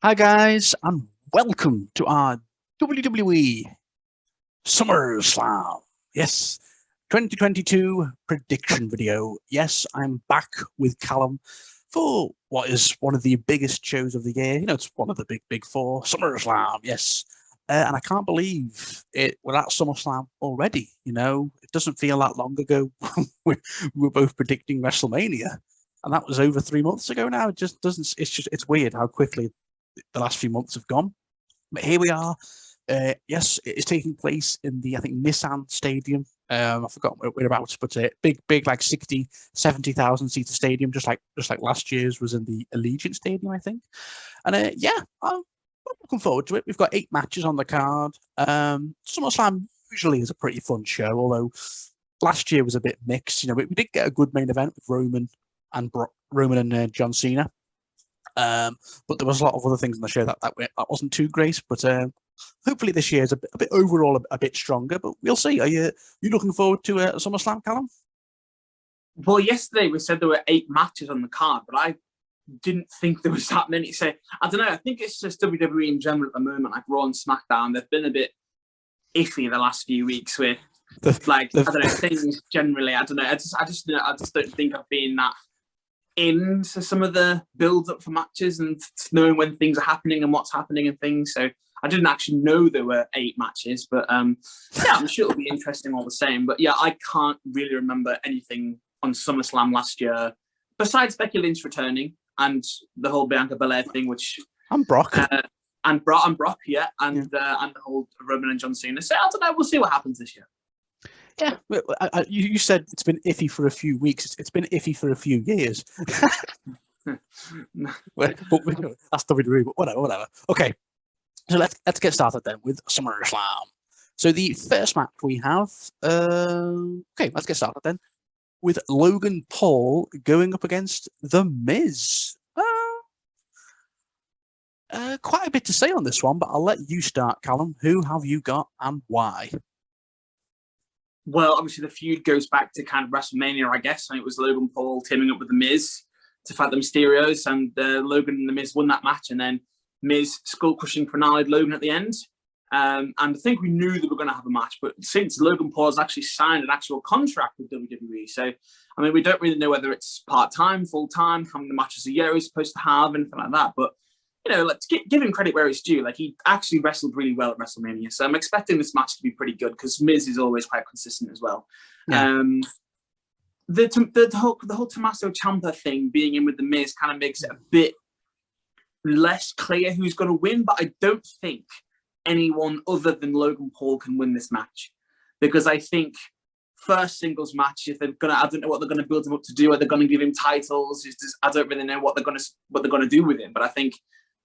Hi, guys, and welcome to our WWE Summerslam. Yes, 2022 prediction video. Yes, I'm back with Callum for what is one of the biggest shows of the year. It's one of the big four, SummerSlam. Yes. And I can't believe it. We're at SummerSlam already. It doesn't feel that long ago. we were both predicting WrestleMania, and that was over 3 months ago now. It just doesn't. It's weird how quickly the last few months have gone. But here we are. Yes, it is taking place in the, I think, Nissan Stadium. I forgot whereabouts, but big, like 60, 70,000 seater stadium, just like last year's was in the Allegiant Stadium, I think. And yeah, I'm looking forward to it. We've got 8 matches on the card. SummerSlam usually is a pretty fun show, although last year was a bit mixed. We did get a good main event with Roman and John Cena. But there was a lot of other things in the show that wasn't too great. But hopefully this year is a bit overall a bit stronger. But we'll see. Are you looking forward to SummerSlam, Callum? Well, yesterday we said there were 8 matches on the card, but I didn't think there was that many. So I don't know. I think it's just WWE in general at the moment, like Raw and SmackDown. They've been a bit iffy the last few weeks with I don't know, things generally. I don't know. I just don't think I've been that into some of the build up for matches and knowing when things are happening and what's happening and things. So I didn't actually know there were 8 matches, but yeah, I'm sure it'll be interesting all the same. But yeah, I can't really remember anything on SummerSlam last year besides Becky Lynch returning and the whole Bianca Belair thing, which and Brock. And Brock, yeah, and the whole Roman and John Cena. So I don't know. We'll see what happens this year. Yeah, you said it's been iffy for a few weeks. It's been iffy for a few years. But that's WWE, but whatever. Okay, so let's get started then with SummerSlam. So the first match we have, okay, let's get started then with Logan Paul going up against The Miz. Quite a bit to say on this one, but I'll let you start, Callum. Who have you got and why? Well, obviously the feud goes back to kind of WrestleMania, I guess. And it was Logan Paul teaming up with The Miz to fight the Mysterios, and Logan and The Miz won that match, and then Miz skull-crushing finale Logan at the end. And I think we knew they were going to have a match, but since Logan Paul has actually signed an actual contract with WWE, so, I mean, we don't really know whether it's part-time, full-time, how many matches a year he's supposed to have, anything like that, but let's give him credit where it's due. Like, he actually wrestled really well at WrestleMania. So I'm expecting this match to be pretty good because Miz is always quite consistent as well. Yeah. The whole Tommaso Ciampa thing being in with the Miz kind of makes it a bit less clear who's going to win, but I don't think anyone other than Logan Paul can win this match, because I think first singles match, if they're gonna, I don't know what they're going to build him up to do. Are they going to give him titles? I don't really know what they're going to do with him, but I think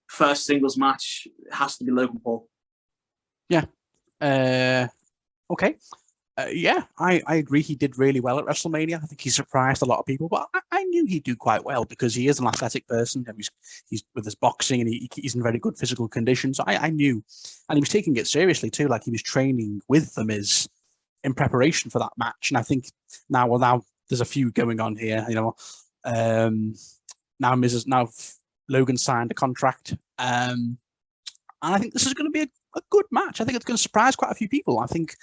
first singles match has to be Logan Paul. Yeah. Okay. Yeah, I agree. He did really well at WrestleMania. I think he surprised a lot of people, but I knew he'd do quite well because he is an athletic person. And he's with his boxing, and he's in very good physical condition. So I knew, and he was taking it seriously too. Like, he was training with The Miz in preparation for that match. And I think now there's a few going on here. Now Logan signed a contract, and I think this is going to be a good match. I think it's going to surprise quite a few people. I think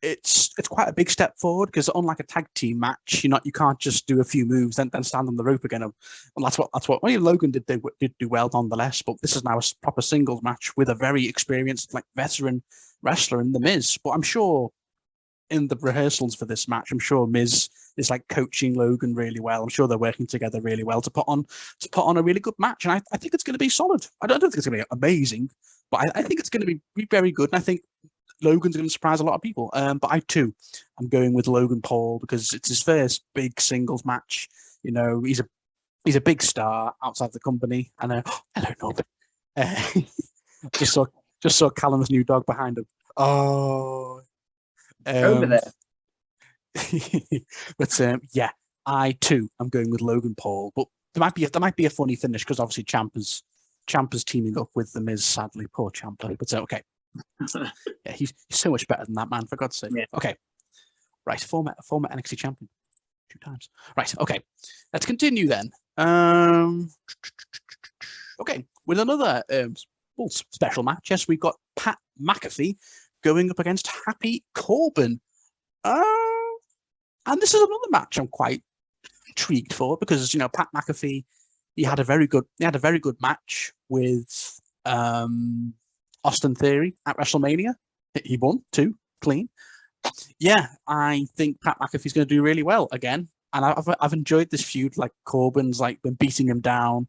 it's quite a big step forward because, unlike a tag team match, you can't just do a few moves then stand on the rope again. And that's what Logan did do well nonetheless. But this is now a proper singles match with a very experienced, like, veteran wrestler in The Miz. But I'm sure in the rehearsals for this match, I'm sure Miz is like coaching Logan really well. I'm sure they're working together really well to put on a really good match. And I think it's going to be solid. I don't think it's going to be amazing, but I think it's going to be very good. And I think Logan's going to surprise a lot of people. But I'm going with Logan Paul because it's his first big singles match. He's a big star outside the company. And hello, Norbert. Just saw Callum's new dog behind him. Oh. Over there. But yeah, I too am going with Logan Paul. But there might be a funny finish because obviously Ciampa's teaming up with The Miz. Sadly, poor Ciampa. But okay, yeah, he's so much better than that man, for God's sake. Yeah. Okay, right, former NXT champion 2 times. Right, okay, let's continue then. Okay, with another special match, yes, we've got Pat McAfee going up against Happy Corbin. And this is another match I'm quite intrigued for because Pat McAfee, he had a very good match with Austin Theory at WrestleMania. He won too, clean. Yeah, I think Pat McAfee's going to do really well again, and I've enjoyed this feud. Like Corbin's been beating him down.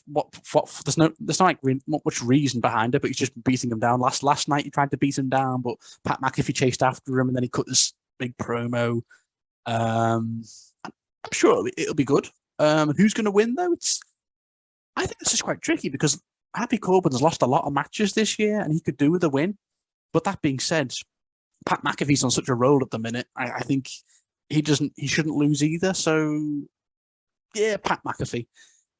There's not much reason behind it, but he's just been beating him down. Last night he tried to beat him down, but Pat McAfee chased after him, and then he cut this big promo. I'm sure it'll be good. Who's going to win though? I think this is quite tricky because Happy Corbin's lost a lot of matches this year, and he could do with a win. But that being said, Pat McAfee's on such a roll at the minute. I think he shouldn't lose either. So yeah, Pat McAfee.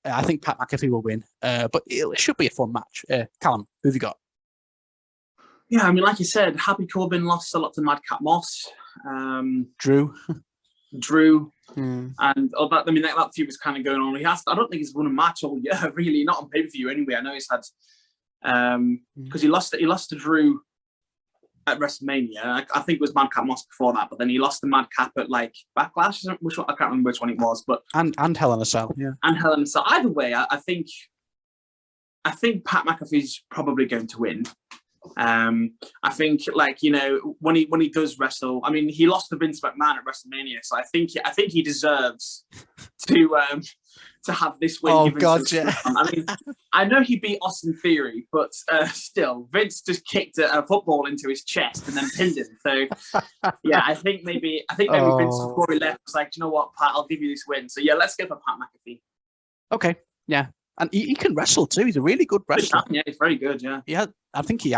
I think Pat McAfee will win. But it should be a fun match. Callum, who have you got? Yeah, I mean, like you said, Happy Corbin lost a lot to Madcap Moss. Drew. And that feud was kind of going on. I don't think he's won a match all year, really, not on pay-per-view anyway. I know he's had because he lost to Drew at WrestleMania. I think it was Madcap Moss before that, but then he lost to Madcap at Backlash. I can't remember which one it was, but and Hell in a Cell, yeah, and Hell in a Cell. Either way, I think Pat McAfee's probably going to win. I think when he does wrestle, I mean he lost to Vince McMahon at WrestleMania, so I think he deserves to have this win. Oh God, yeah. I mean, I know he beat Austin Theory, but still, Vince just kicked a football into his chest and then pinned him. So yeah, I think maybe Vince before he left was like, you know what, Pat, I'll give you this win. So yeah, let's go for Pat McAfee. Okay, yeah. And he can wrestle too. He's a really good wrestler. Yeah, he's very good. Yeah. I think he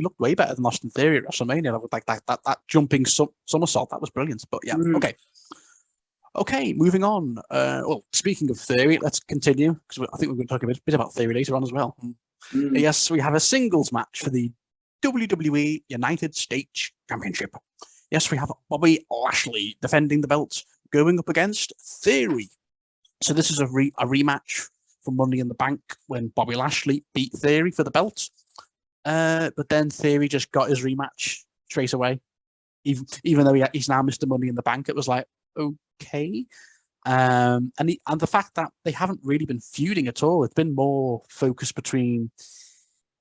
looked way better than Austin Theory at WrestleMania with that jumping somersault. That was brilliant. But yeah, okay. Moving on. Well, speaking of Theory, let's continue because I think we're going to talk a bit about Theory later on as well. Yes, we have a singles match for the WWE United States Championship. Yes, we have Bobby Lashley defending the belt, going up against Theory. So this is a rematch from Money in the Bank when Bobby Lashley beat Theory for the belt. But then Theory just got his rematch straight away. Even though he's now Mr. Money in the Bank, it was like, okay. And the fact that they haven't really been feuding at all. It's been more focused between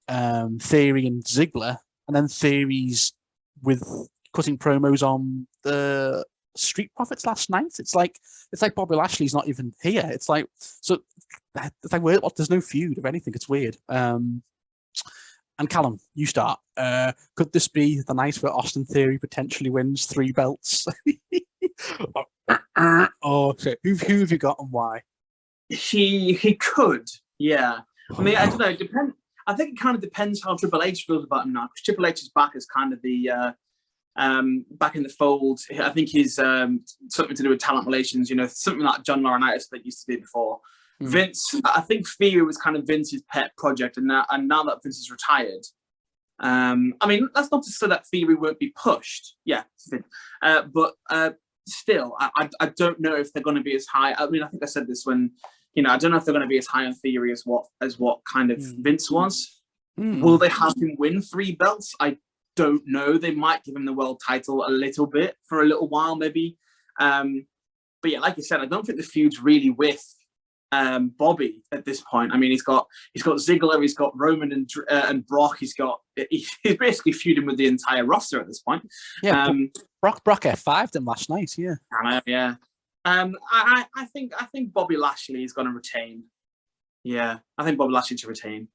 Theory and Ziggler, and then Theory's with cutting promos on the Street Profits last night. It's like Bobby Lashley's not even here. It's like there's no feud of anything. It's weird. And Callum, you start. Could this be the night where Austin Theory potentially wins 3 belts? Who have you got and why? He could, yeah. I mean, I don't know. I think it kind of depends how Triple H feels about him now, because Triple H is back as kind of the back in the fold. I think he's something to do with talent relations, something like John Laurinaitis that used to be before. Vince, I think Theory was kind of Vince's pet project, and now that Vince is retired, I mean, that's not to say that Theory won't be pushed. Yeah, but still, I don't know if they're going to be as high. I mean, I think I said this when, I don't know if they're going to be as high on Theory as what kind of Vince was. Will they have him win 3 belts? I don't know. They might give him the world title a little bit for a little while, maybe. But yeah, like you said, I don't think the feud's really with Bobby at this point. I mean, he's got Ziggler, he's got Roman and Brock. He's basically feuding with the entire roster at this point. Yeah, Brock F5'd him last night. Yeah, I know. Yeah, I think Bobby Lashley is going to retain. Yeah, I think Bobby Lashley to retain.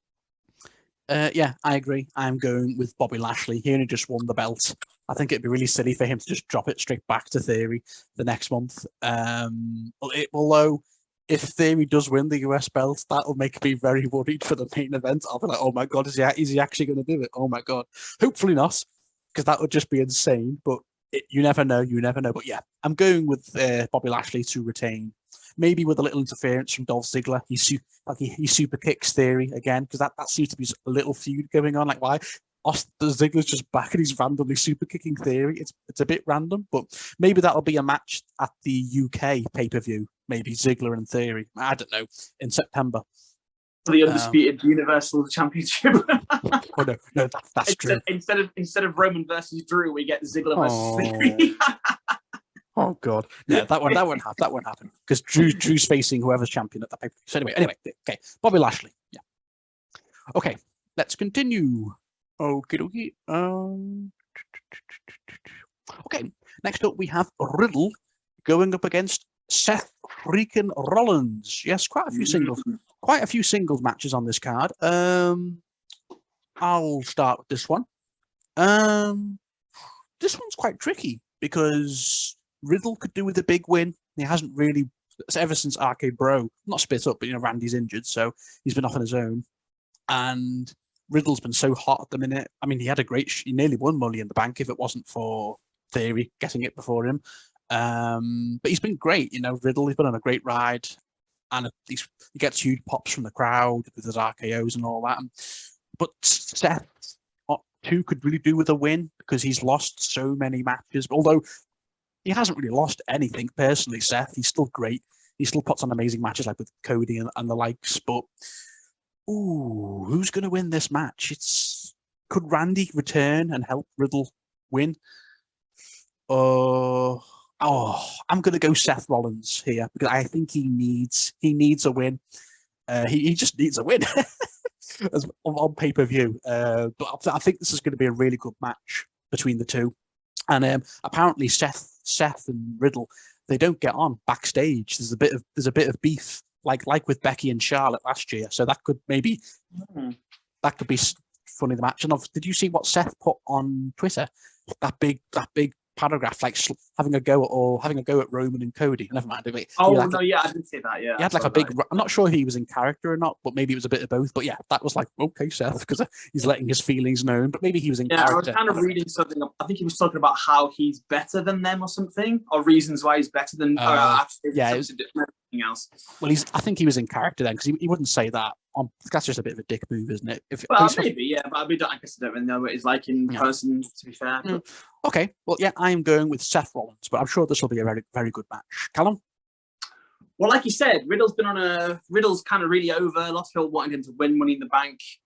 Yeah, I agree. I'm going with Bobby Lashley. He only just won the belt. I think it'd be really silly for him to just drop it straight back to Theory the next month. Although, if Theory does win the US belt, that'll make me very worried for the main event. I'll be like, oh my God, is he actually going to do it? Oh my God. Hopefully not, because that would just be insane. But you never know. But yeah, I'm going with Bobby Lashley to retain. Maybe with a little interference from Dolph Ziggler. He super kicks Theory again, because that seems to be a little feud going on. Like, why? Ziggler's just back and he's randomly super kicking Theory. It's a bit random, but maybe that'll be a match at the UK pay-per-view. Maybe Ziggler and Theory. I don't know, in September. For the undisputed Universal Championship. Oh no, that's true. Instead of Roman versus Drew, we get Ziggler versus Theory. Oh god, no, that won't happen because Drew's facing whoever's champion at that pay-per-view. So anyway, okay, Bobby Lashley. Yeah. Okay, let's continue. Okie dokie. Okay, next up we have Riddle going up against Seth freaking Rollins. Yes, quite a few singles matches on this card. I'll start with this one. This one's quite tricky because Riddle could do with a big win. He hasn't really ever since RK Bro, not split up, but Randy's injured, so he's been off on his own. And Riddle's been so hot at the minute. I mean, he nearly won Money in the Bank if it wasn't for Theory getting it before him. But he's been great, Riddle. He's been on a great ride, and he gets huge pops from the crowd with his RKOs and all that. But Seth too could really do with a win because he's lost so many matches. Although he hasn't really lost anything personally, Seth. He's still great. He still puts on amazing matches like with Cody and the likes. But who's going to win this match? Could Randy return and help Riddle win? I'm going to go Seth Rollins here because I think he needs a win. He just needs a win on pay-per-view. But I think this is going to be a really good match between the two. And apparently Seth and Riddle, they don't get on backstage. There's a bit of beef, like with Becky and Charlotte last year. So that could maybe that could be funny, the match. And did you see what Seth put on Twitter? That big paragraph, like having a go at Roman and Cody. Never mind. I did see that. Yeah, he had like a big. I'm not sure if he was in character or not, but maybe it was a bit of both. But yeah, that was like, okay, Seth, because he's letting his feelings known. But maybe he was in character. I was kind of reading something. I think he was talking about how he's better than them or something, or reasons why he's better than. It was anything else. Well, I think he was in character then because he wouldn't say that. That's just a bit of a dick move, isn't it? Maybe, yeah. But I guess I don't really know what he's like in person, to be fair. Okay, well, yeah, I am going with Seth Rollins, but I'm sure this will be a very, very good match. Callum? Well, like you said, Riddle's kind of really over. Lots of people wanting him to win Money in the Bank. I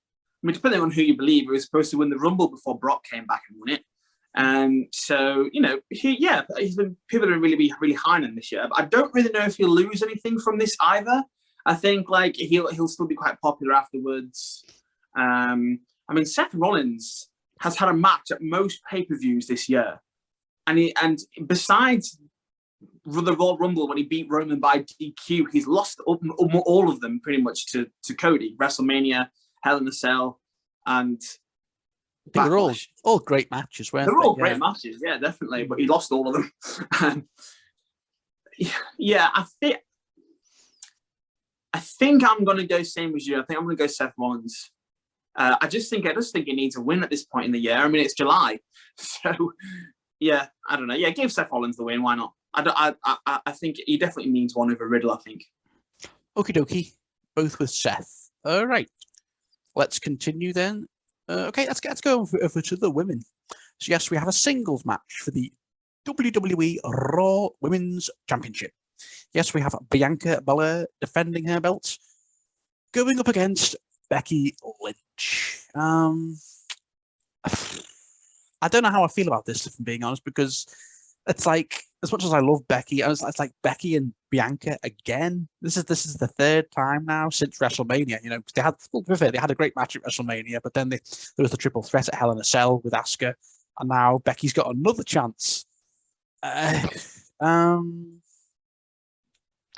mean, depending on who you believe, he was supposed to win the Rumble before Brock came back and won it. So people are really high on him this year. But I don't really know if he'll lose anything from this either. I think he'll still be quite popular afterwards. I mean, Seth Rollins has had a match at most pay-per-views this year, and besides the Royal Rumble when he beat Roman by DQ, he's lost all of them pretty much to Cody. WrestleMania, Hell in a Cell, and they're all great matches. They're all great matches, yeah, definitely. But he lost all of them. I think I'm going to go same as you. I think I'm going to go Seth Rollins. I just think he needs a win at this point in the year. I mean, it's July, so yeah, I don't know. Yeah, give Seth Rollins the win. Why not? I think he definitely needs one over Riddle. I think. Okie dokie, both with Seth. All right, let's continue then. Okay, let's go over to the women. So yes, we have a singles match for the WWE Raw Women's Championship. Yes, we have Bianca Belair defending her belt, going up against Becky Lynch. I don't know how I feel about this, if I'm being honest, because it's like, as much as I love Becky, it's like Becky and Bianca again. This is the third time now since WrestleMania. They had a great match at WrestleMania, but then there was the triple threat at Hell in a Cell with Asuka, and now Becky's got another chance.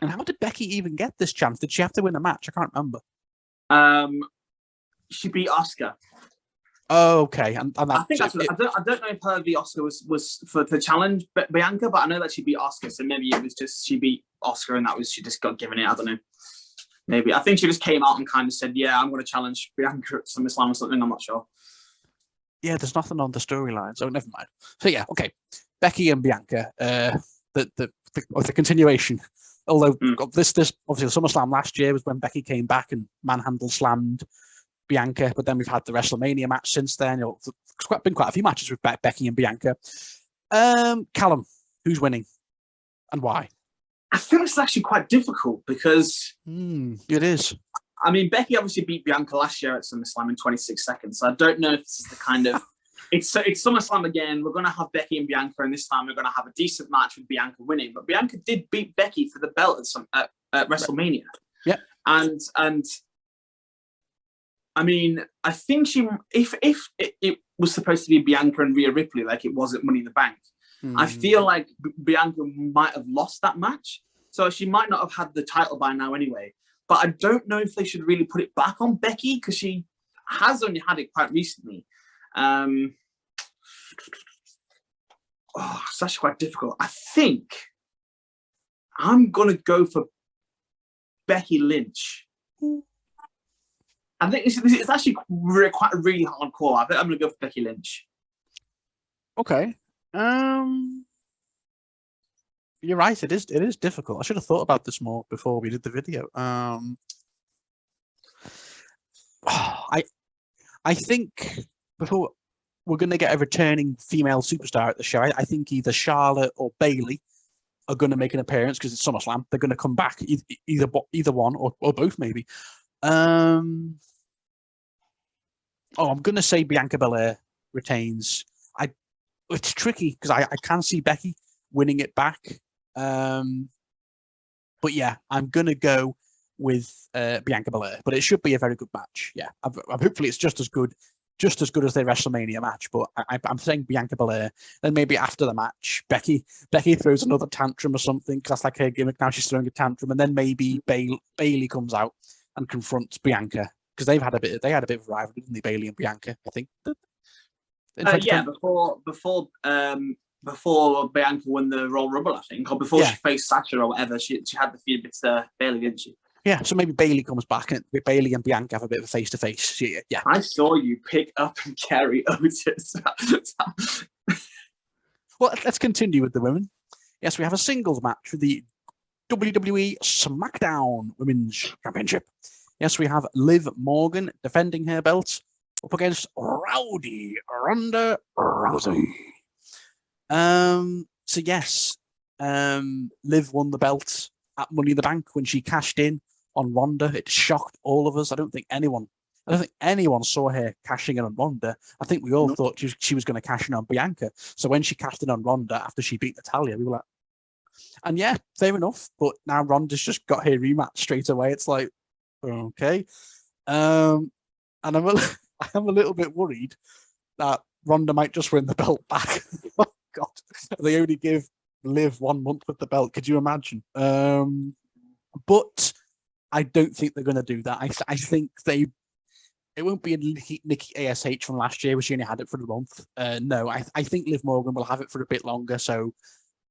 And how did Becky even get this chance? Did she have to win a match? I can't remember. She beat Asuka. Oh, okay. And I think that's what, I don't know if her v Asuka was for the challenge Bianca, but I know that she beat Asuka. So maybe it was just she beat Asuka and she just got given it. I don't know. Maybe. I think she just came out and kind of said, yeah, I'm going to challenge Bianca at SummerSlam or something. I'm not sure. Yeah, there's nothing on the storyline, so never mind. So yeah, okay. Becky and Bianca, the continuation. Although this obviously SummerSlam last year was when Becky came back and manhandle slammed Bianca, but then we've had the WrestleMania match since then. There's been quite a few matches with Becky and Bianca. Callum, who's winning and why? I think it's actually quite difficult because it is. I mean, Becky obviously beat Bianca last year at SummerSlam in 26 seconds. So I don't know if this is the kind of it's SummerSlam again. We're going to have Becky and Bianca, and this time we're going to have a decent match with Bianca winning. But Bianca did beat Becky for the belt at WrestleMania. Yeah, and I mean, I think if it was supposed to be Bianca and Rhea Ripley, like it was at Money in the Bank, I feel like Bianca might have lost that match. So she might not have had the title by now anyway. But I don't know if they should really put it back on Becky because she has only had it quite recently. It's actually quite difficult. I think I'm going to go for Becky Lynch. I think it's actually quite a really hard call. I think I'm going to go for Becky Lynch. Okay. You're right. It is difficult. I should have thought about this more before we did the video. I think before we're going to get a returning female superstar at the show. I think either Charlotte or Bayley are going to make an appearance because it's SummerSlam. They're going to come back, either one or both maybe. I'm going to say Bianca Belair retains. It's tricky because I can see Becky winning it back. But yeah, I'm going to go with Bianca Belair. But it should be a very good match. Yeah, hopefully it's just as good as their WrestleMania match. But I'm saying Bianca Belair. Then maybe after the match, Becky throws another tantrum or something because that's like her gimmick now. She's throwing a tantrum, and then maybe Bayley comes out and confronts Bianca because they had a bit of a rivalry, didn't they, Bayley and Bianca? I think. Before Bianca won the Royal Rumble, I think, or before she faced Sasha or whatever, she had the feud with Bayley, didn't she? Yeah, so maybe Bayley comes back and Bayley and Bianca have a bit of a face-to-face. Yeah. I saw you pick up and carry Otis. Well, let's continue with the women. Yes, we have a singles match for the WWE SmackDown Women's Championship. Yes, we have Liv Morgan defending her belt up against Rowdy Ronda Rousey. So yes, Liv won the belt at Money in the Bank when she cashed in on Ronda. It shocked all of us. I don't think anyone saw her cashing in on Ronda. I think we all thought she was going to cash in on Bianca. So when she cashed in on Ronda after she beat Natalya, we were like, and yeah, fair enough. But now Ronda's just got her rematch straight away. It's like, okay. And I'm a little bit worried that Ronda might just win the belt back. Oh God, they only give Liv 1 month with the belt. Could you imagine? But I don't think they're going to do that. I think it won't be a Nikki ASH from last year, where she only had it for a month. No, I think Liv Morgan will have it for a bit longer. So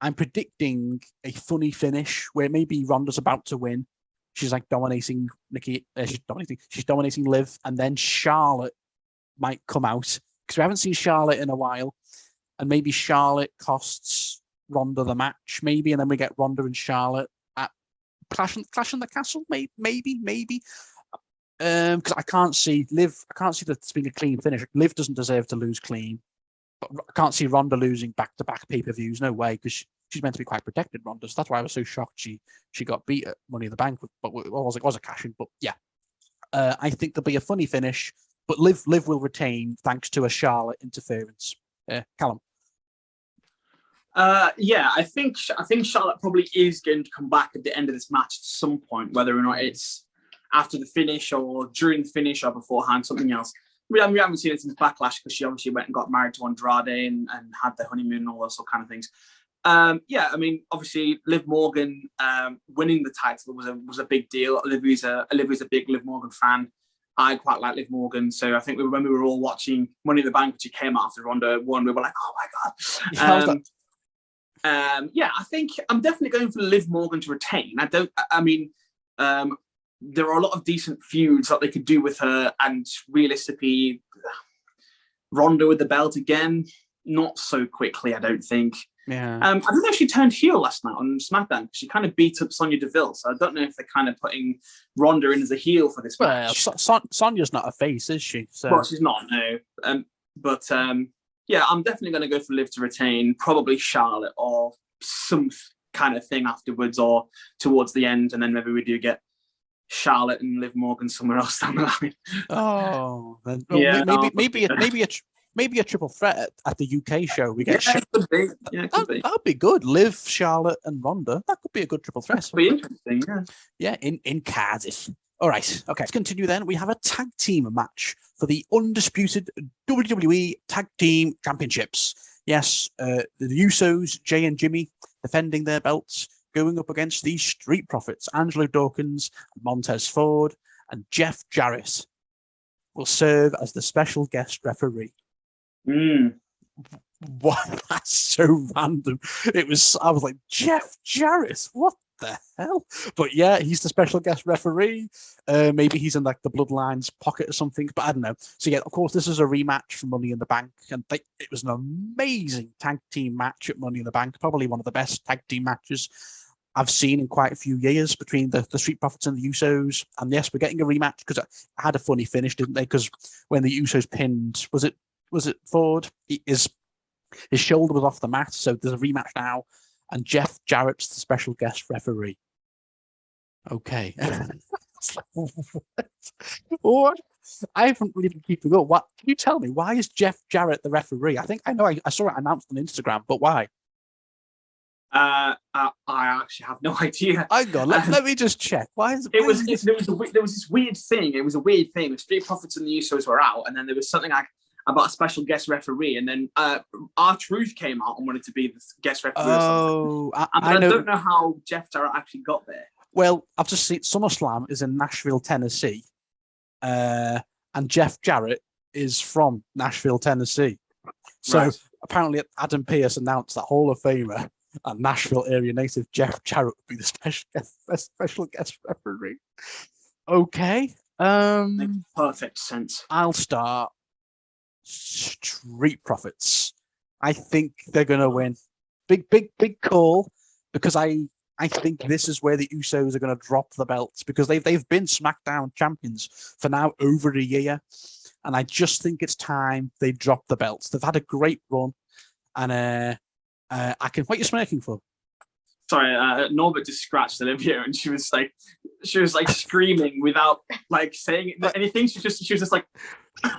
I'm predicting a funny finish where maybe Ronda's about to win. She's like dominating Nikki. She's dominating Liv, and then Charlotte might come out because we haven't seen Charlotte in a while, and maybe Charlotte costs Ronda the match, maybe, and then we get Ronda and Charlotte at Clash in the Castle, maybe. Because I can't see that being a clean finish. Liv doesn't deserve to lose clean, but I can't see Ronda losing back-to-back pay-per-views. No way, because she's meant to be quite protected, Ronda. So that's why I was so shocked she got beat at Money in the Bank. But it was a cash-in. But yeah, I think there'll be a funny finish, but Liv will retain thanks to a Charlotte interference. Callum. Yeah, I think Charlotte probably is going to come back at the end of this match at some point, whether or not it's after the finish or during the finish or beforehand, something else. We haven't seen it since Backlash because she obviously went and got married to Andrade and had the honeymoon and all those sort of kind of things. Yeah, I mean, obviously Liv Morgan winning the title was a big deal. Olivia's a big Liv Morgan fan. I quite like Liv Morgan, so I think when we were all watching Money in the Bank, which she came after Ronda won, we were like, oh my God. Yeah, I think I'm definitely going for Liv Morgan to retain. There are a lot of decent feuds that they could do with her, and realistically, Ronda with the belt again, not so quickly, I don't think. Yeah. I don't know if she turned heel last night on SmackDown. She kind of beat up Sonya Deville, so I don't know if they're kind of putting Ronda in as a heel for this match. Sonya's not a face, is she? So. Well, she's not, no. Yeah, I'm definitely going to go for Liv to retain, probably Charlotte or some kind of thing afterwards or towards the end, and then maybe we do get Charlotte and Liv Morgan somewhere else down the line. Oh, then, Yeah, maybe a triple threat at the UK show. We get it could be. Yeah, it could be. That'd be good. Liv, Charlotte, and Ronda. That could be a good triple threat. That could be interesting. Yeah. Yeah, in Cardiff. All right. Okay. Let's continue then. We have a tag team match for the undisputed WWE Tag Team Championships. Yes, the Usos, Jay and Jimmy, defending their belts, going up against the Street Profits, Angelo Dawkins, Montez Ford, and Jeff Jarrett will serve as the special guest referee. What? That's so random. I was like, Jeff Jarrett, what the hell? But yeah, he's the special guest referee. Maybe he's in like the Bloodlines pocket or something, but I don't know. So yeah, of course, this is a rematch for Money in the Bank, and it was an amazing tag team match at Money in the Bank. Probably one of the best tag team matches I've seen in quite a few years between the Street Profits and the Usos. And yes, we're getting a rematch because it had a funny finish, didn't they? Because when the Usos pinned, was it Ford? His shoulder was off the mat, so there's a rematch now. And Jeff Jarrett's the special guest referee. Okay. What? I haven't really been keeping up. What? Can you tell me, why is Jeff Jarrett the referee? I think I know. I saw it announced on Instagram, but why? I actually have no idea. Hang on, let me just check. Why is there was this weird thing. It was a weird thing. The Street Profits and the Usos were out, and then there was something like about a special guest referee, and then R-Truth came out and wanted to be the guest referee. Oh, I don't know how Jeff Jarrett actually got there. Well, I've just seen SummerSlam is in Nashville, Tennessee, and Jeff Jarrett is from Nashville, Tennessee. So apparently, Adam Pearce announced that Hall of Famer and Nashville area native Jeff Jarrett would be the special guest referee. Okay. Makes perfect sense. I'll start. Street Profits. I think they're gonna win. Big call, because I think this is where the Usos are gonna drop the belts, because they've been SmackDown champions for now over a year, and I just think it's time they drop the belts. They've had a great run, and I can. What are you smirking for? Sorry, Norbert just scratched Olivia, and she was like screaming without like saying anything. She was just like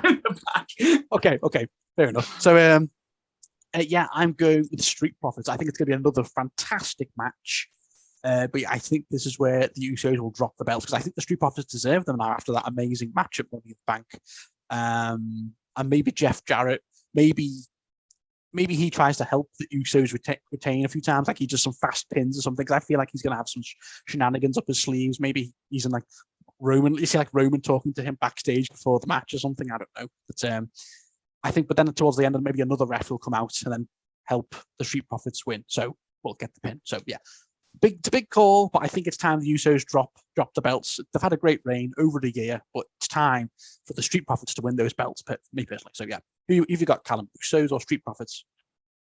in the back. Okay, fair enough. So yeah, I'm going with Street Profits. I think it's going to be another fantastic match. But I think this is where the Usos will drop the belts, because I think the Street Profits deserve them now after that amazing match at Money in the Bank. And maybe Jeff Jarrett, maybe he tries to help the Usos retain a few times, like he does some fast pins or something, because I feel like he's going to have some shenanigans up his sleeves. Maybe he's in like Roman, you see like Roman talking to him backstage before the match or something, I don't know. But I think, but then towards the end, maybe another ref will come out and then help the Street Profits win. So we'll get the pin. So yeah, it's a big call, but I think it's time the Usos drop the belts. They've had a great reign over the year, but it's time for the Street Profits to win those belts, me personally. So yeah, who have you got, Callum? Usos or Street Profits?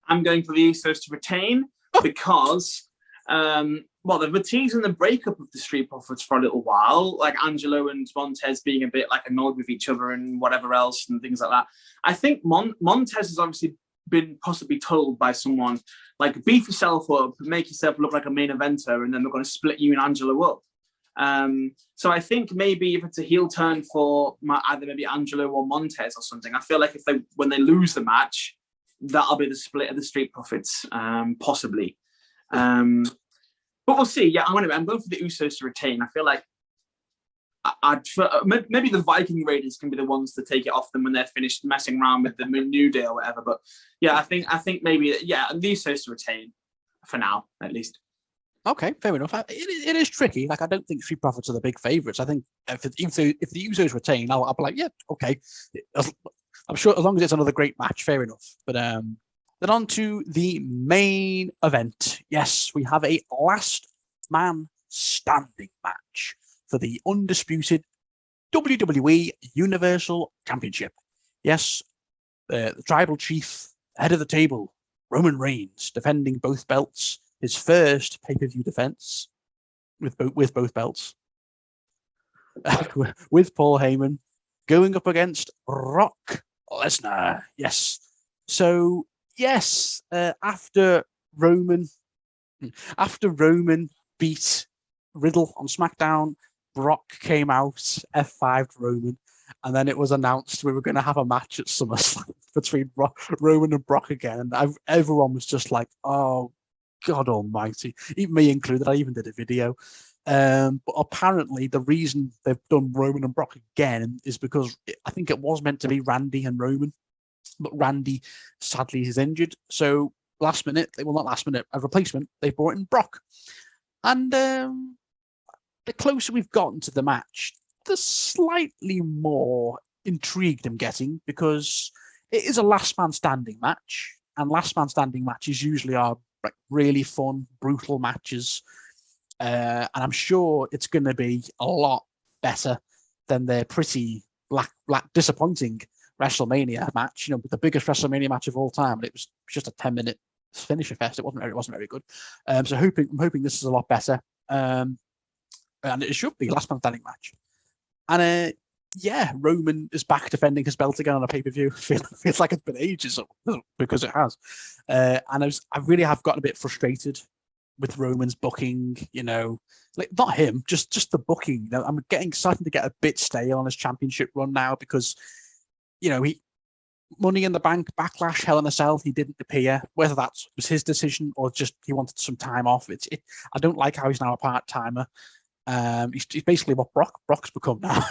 I'm going for the Usos to retain because, well, they've been teasing the breakup of the Street Profits for a little while, like Angelo and Montez being a bit like annoyed with each other and whatever else and things like that. I think Montez has obviously been possibly told by someone, like, beef yourself up, make yourself look like a main eventer, and then they're going to split you and Angelo up. So I think maybe if it's a heel turn for either maybe Angelo or Montez or something, I feel like when they lose the match, that'll be the split of the Street Profits, possibly. But we'll see. Yeah, I'm going for the Usos to retain. I feel like maybe the Viking Raiders can be the ones to take it off them when they're finished messing around with the New Day or whatever. But yeah, I think maybe the Usos to retain for now, at least. Okay, fair enough. It is tricky. Like, I don't think Street Profits are the big favourites. I think if the Usos retain, I'll be like, yeah, okay. I'm sure as long as it's another great match, fair enough. But then on to the main event. Yes, we have a last man standing match for the undisputed WWE Universal Championship. Yes, the tribal chief, head of the table, Roman Reigns, defending both belts. His first pay-per-view defense with both belts. With Paul Heyman going up against Brock Lesnar. Yes. So yes, after Roman beat Riddle on SmackDown, Brock came out, F5'd Roman, and then it was announced we were going to have a match at SummerSlam between Roman and Brock again. And everyone was just like, oh, God almighty. Even me included. I even did a video. But apparently the reason they've done Roman and Brock again is because I think it was meant to be Randy and Roman, but Randy sadly is injured. So last minute, well, not last minute, a replacement, they brought in Brock. And the closer we've gotten to the match, the slightly more intrigued I'm getting, because it is a last man standing match, and last man standing matches usually are like really fun, brutal matches. And I'm sure it's going to be a lot better than their pretty disappointing WrestleMania match. You know, the biggest WrestleMania match of all time, and it was just a 10-minute finisher fest. It wasn't very good. So I'm hoping this is a lot better. And it should be a last man standing match. And yeah, Roman is back defending his belt again on a pay-per-view. Feels like it's been ages, because it has. And I really have gotten a bit frustrated with Roman's booking, you know, like not him, just the booking. You know, I'm starting to get a bit stale on his championship run now, because, you know, he Money in the Bank, Backlash, Hell in a Cell, he didn't appear. Whether that was his decision or just he wanted some time off, I don't like how he's now a part-timer. He's basically what Brock's become now.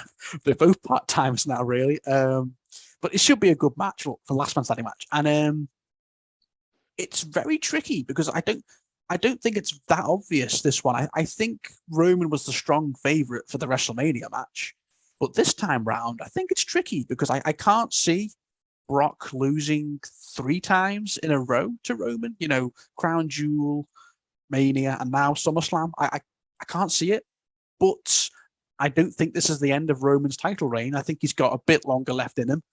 They're both part-timers now, really. But it should be a good match for last man standing match. And it's very tricky because I don't think it's that obvious, this one. I think Roman was the strong favourite for the WrestleMania match. But this time round, I think it's tricky because I can't see Brock losing 3 times in a row to Roman. You know, Crown Jewel, Mania, and now SummerSlam. I can't see it. But I don't think this is the end of Roman's title reign. I think he's got a bit longer left in him.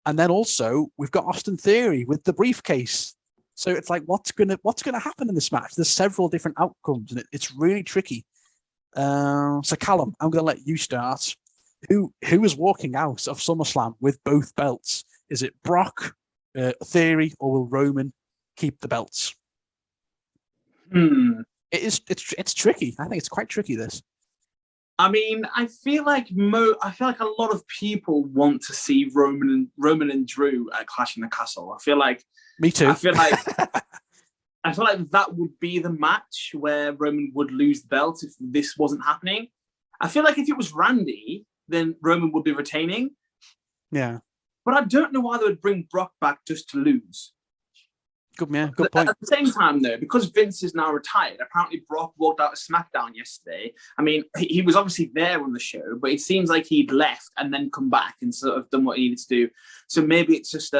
And then also, we've got Austin Theory with the briefcase. So it's like, what's gonna happen in this match? There's several different outcomes, and it's really tricky. So Callum, I'm gonna let you start. Who is walking out of SummerSlam with both belts? Is it Brock, Theory, or will Roman keep the belts? It's tricky. I think it's quite tricky, this. I mean, I feel like a lot of people want to see Roman and Drew at Clash in the Castle. I feel like me too. I feel like that would be the match where Roman would lose the belt if this wasn't happening. I feel like if it was Randy, then Roman would be retaining. Yeah. But I don't know why they would bring Brock back just to lose. Good point. At the same time, though, because Vince is now retired, apparently Brock walked out of SmackDown yesterday. I mean, he was obviously there on the show, but it seems like he'd left and then come back and sort of done what he needed to do. So maybe it's just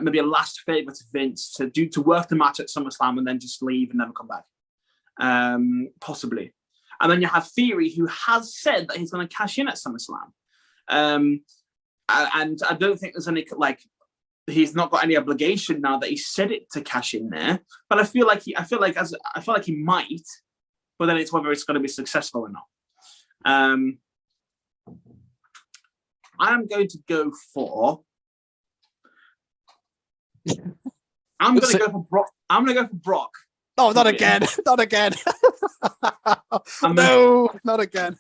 maybe a last favour to Vince to work the match at SummerSlam and then just leave and never come back. Possibly. And then you have Theory, who has said that he's going to cash in at SummerSlam. And I don't think there's any, like, he's not got any obligation now that he said it to cash in there. But I feel like he might, but then it's whether it's going to be successful or not. I'm going to go for. I'm going to go for Brock. I'm going to go for Brock. Oh, not again! Not again! No, not again!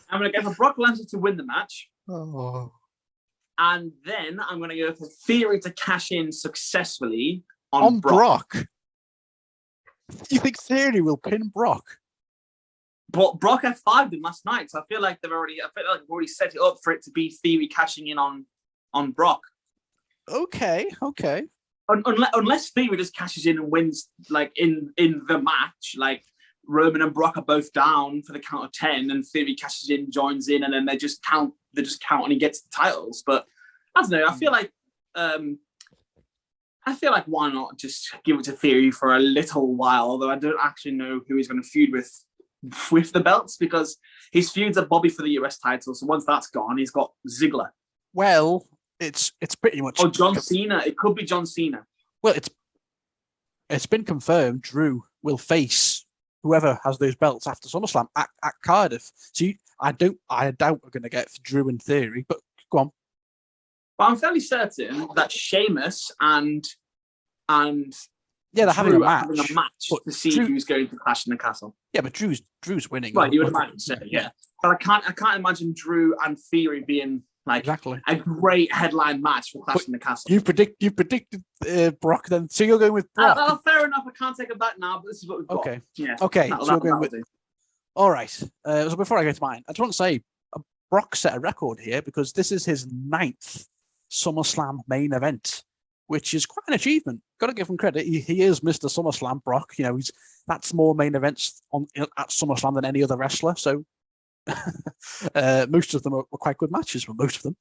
I'm going to go for Brock Lesnar to win the match. Oh. And then I'm going to go for Theory to cash in successfully on Brock. You think Theory will pin Brock? But Brock F5'd him last night, so I feel like they've already set it up for it to be Theory cashing in on Brock. Okay. Unless Theory just cashes in and wins, like in the match, like Roman and Brock are both down for the count of 10, and Theory cashes in, joins in, and then they just count, and he gets the titles. But I don't know. I feel like why not just give it to Theory for a little while? Although I don't actually know who he's going to feud with the belts, because his feuds are Bobby for the US title. So once that's gone, he's got Ziggler. Well, it's pretty much. Oh, John Cena. It could be John Cena. Well, it's been confirmed. Drew will face whoever has those belts after SummerSlam at Cardiff. So I doubt we're going to get Drew in Theory, but go on. But I'm fairly certain that Sheamus and they're having a match to see who's going to Clash in the Castle. Yeah, but Drew's winning. Right, you would imagine so, yeah. But I can't imagine Drew and Theory being like a great headline match for Clash in the Castle. You predicted Brock then, so you're going with Brock. Fair enough. I can't take it back now, but this is what we've got. Okay. Yeah. Okay. So we're going with. All right. So before I go to mine, I just want to say Brock set a record here because this is his 9th SummerSlam main event, which is quite an achievement. Got to give him credit. He is Mr. SummerSlam, Brock. You know, that's more main events at SummerSlam than any other wrestler. So most of them were quite good matches, but most of them.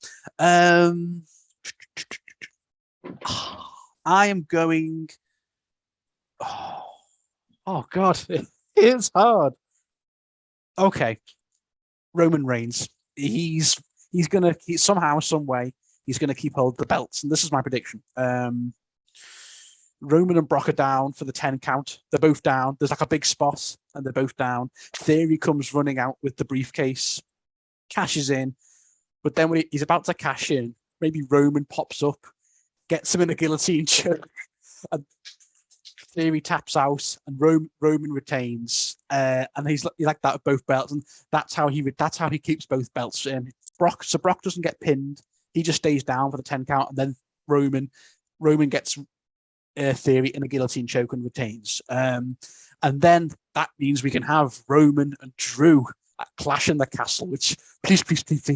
I am going. Oh God, it's hard. Okay, Roman Reigns. He's gonna somehow, some way, he's gonna keep hold of the belts, and this is my prediction. Roman and Brock are down for the 10 count. They're both down. There's like a big spot, and they're both down. Theory comes running out with the briefcase, cashes in, but then when he's about to cash in, maybe Roman pops up, gets him in a guillotine choke, and Theory taps out, and Roman retains, and he's like that with both belts, and that's how he keeps both belts. Brock doesn't get pinned; he just stays down for the 10 count, and then Roman gets Theory in a guillotine choke and retains. And then that means we can have Roman and Drew at Clash in the Castle, which please,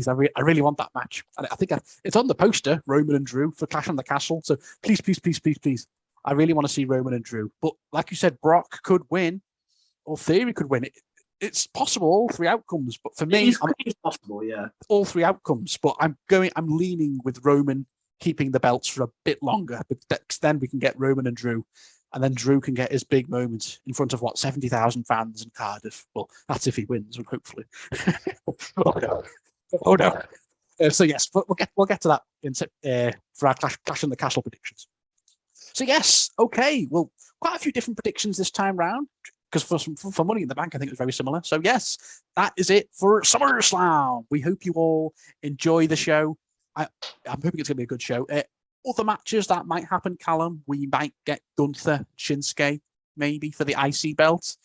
I really want that match. I think it's on the poster, Roman and Drew for Clash in the Castle. So please. I really want to see Roman and Drew. But like you said, Brock could win or Theory could win. It's possible, all 3 outcomes. But for me, it's possible, yeah. All 3 outcomes. But I'm leaning with Roman keeping the belts for a bit longer, but then we can get Roman and Drew, and then Drew can get his big moment in front of 70,000 fans in Cardiff. Well, that's if he wins, hopefully. Oh no! So yes, we'll get to that for our Clash in the Castle predictions. So yes, okay. Well, quite a few different predictions this time round because for Money in the Bank, I think it was very similar. So yes, that is it for SummerSlam. We hope you all enjoy the show. I'm hoping it's going to be a good show. Other matches that might happen, Callum, we might get Gunther, Shinsuke, maybe for the IC belt.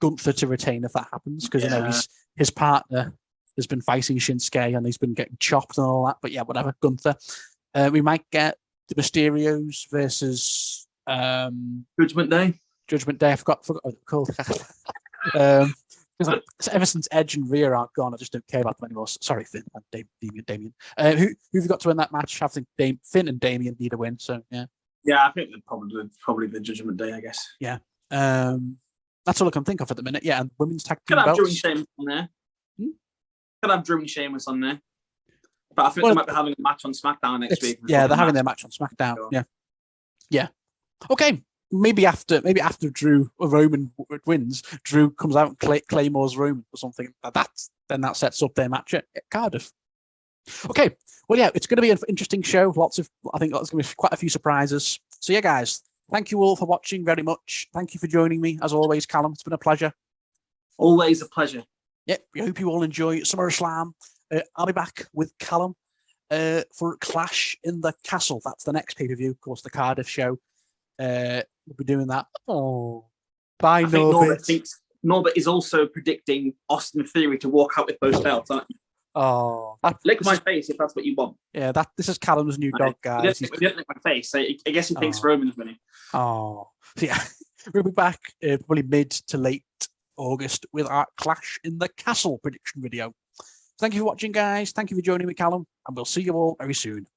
Gunther to retain if that happens, because you know his partner has been fighting Shinsuke and he's been getting chopped and all that. But yeah, whatever, Gunther. We might get the Mysterios versus Judgment Day. Judgment Day. I forgot what it's called. Because ever since Edge and Rhea are gone, I just don't care about them anymore. Sorry, Finn and Damien. Who've got to win that match? I think Finn and Damien need a win. So yeah. Yeah, I think probably the Judgment Day, I guess. Yeah. That's all I can think of at the minute. Yeah, and women's tag team belts. Drew and Sheamus on there. Could have Drew and Sheamus on there. But I think they might be having a match on SmackDown next week. Yeah, they're having their match on SmackDown. Sure. Yeah. Okay. Maybe after Drew or Roman wins, Drew comes out and claymores Roman or something. Then that sets up their match at Cardiff. Okay, well, yeah, it's going to be an interesting show. I think there's going to be quite a few surprises. So yeah, guys, thank you all for watching very much. Thank you for joining me as always, Callum. It's been a pleasure. Always a pleasure. Yep, we hope you all enjoy SummerSlam. I'll be back with Callum for Clash in the Castle. That's the next pay-per-view, of course, the Cardiff show. We'll be doing that. Oh, bye, Norbert. Norbert is also predicting Austin Theory to walk out with both belts, aren't you? Oh, lick my face if that's what you want. Yeah, this is Callum's new dog, guys. He didn't lick my face. So I guess he thinks Roman's winning. Oh, yeah. We'll be back probably mid to late August with our Clash in the Castle prediction video. Thank you for watching, guys. Thank you for joining me, Callum, and we'll see you all very soon.